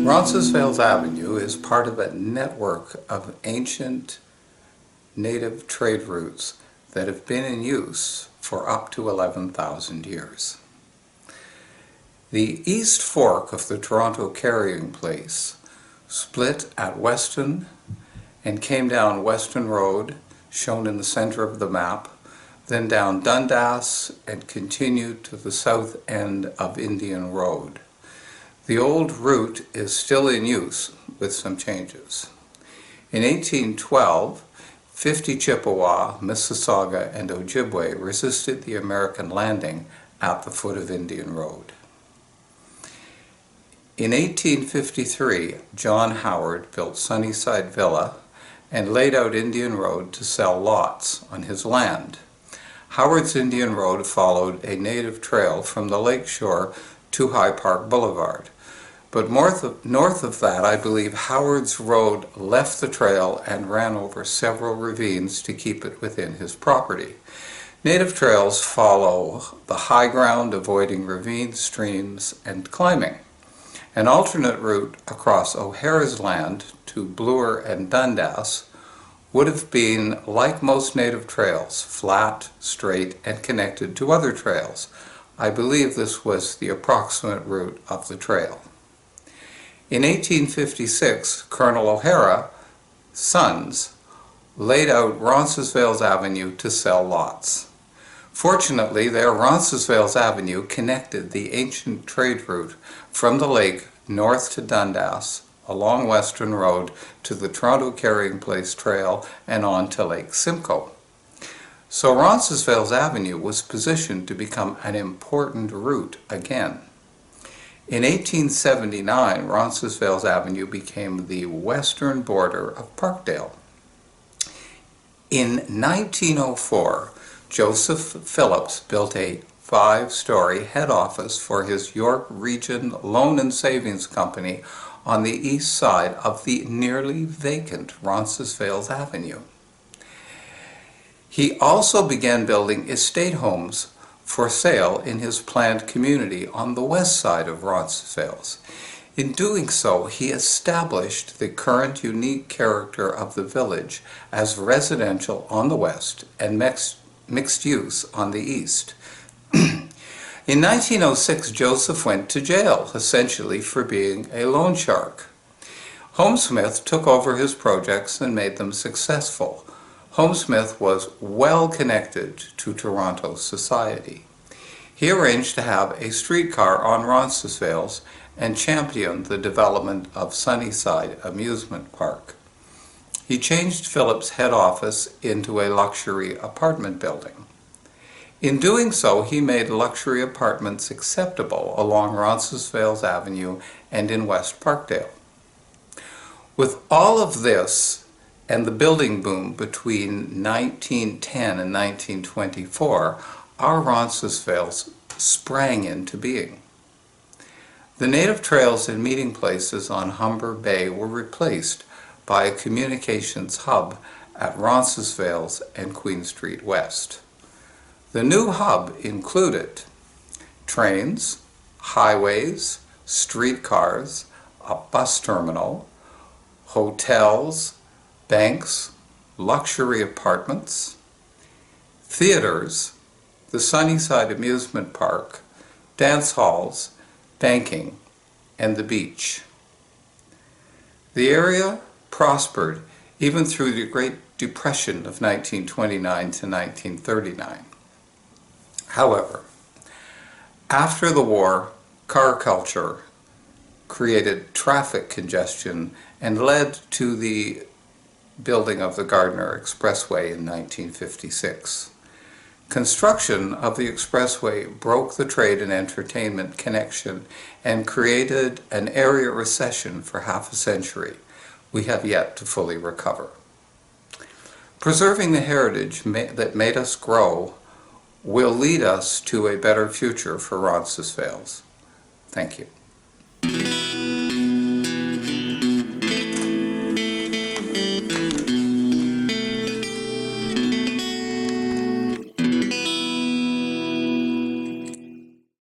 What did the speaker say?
Roncesvalles Avenue is part of a network of ancient native trade routes that have been in use for up to 11,000 years. The East Fork of the Toronto Carrying Place split at Weston and came down Weston Road, shown in the center of the map, then down Dundas and continued to the south end of Indian Road. The old route is still in use with some changes. In 1812, 50 Chippewa, Mississauga, and Ojibwe resisted the American landing at the foot of Indian Road. In 1853, John Howard built Sunnyside Villa and laid out Indian Road to sell lots on his land. Howard's Indian Road followed a native trail from the lakeshore to High Park Boulevard. But north of that, I believe Howard's road left the trail and ran over several ravines to keep it within his property. Native trails follow the high ground, avoiding ravines, streams, and climbing. An alternate route across O'Hara's land to Bloor and Dundas would have been like most native trails, flat, straight, and connected to other trails. I believe this was the approximate route of the trail. In 1856, Colonel O'Hara's sons laid out Roncesvalles Avenue to sell lots. Fortunately, their Roncesvalles Avenue connected the ancient trade route from the lake north to Dundas, along Western Road to the Toronto Carrying Place Trail and on to Lake Simcoe. So Roncesvalles Avenue was positioned to become an important route again. In 1879, Roncesvalles Avenue became the western border of Parkdale. In 1904, Joseph Phillips built a 5-story head office for his York Region Loan and Savings Company on the east side of the nearly vacant Roncesvalles Avenue. He also began building estate homes for sale in his planned community on the west side of Roncesvalles. In doing so, he established the current unique character of the village as residential on the west and mixed use on the east. In 1906, Joseph went to jail, essentially for being a loan shark. Homesmith took over his projects and made them successful. Homesmith was well connected to Toronto society. He arranged to have a streetcar on Roncesvalles and championed the development of Sunnyside Amusement Park. He changed Phillips' head office into a luxury apartment building. In doing so, he made luxury apartments acceptable along Roncesvalles Avenue and in West Parkdale. With all of this, and the building boom between 1910 and 1924, our Roncesvalles sprang into being. The native trails and meeting places on Humber Bay were replaced by a communications hub at Roncesvalles and Queen Street West. The new hub included trains, highways, streetcars, a bus terminal, hotels, banks, luxury apartments, theaters, the Sunnyside Amusement Park, dance halls, banking, and the beach. The area prospered even through the Great Depression of 1929 to 1939. However, after the war, car culture created traffic congestion and led to the building of the Gardiner Expressway in 1956. Construction of the expressway broke the trade and entertainment connection and created an area recession for half a century. We have yet to fully recover. Preserving the heritage that made us grow will lead us to a better future for Roncesvalles. Thank you.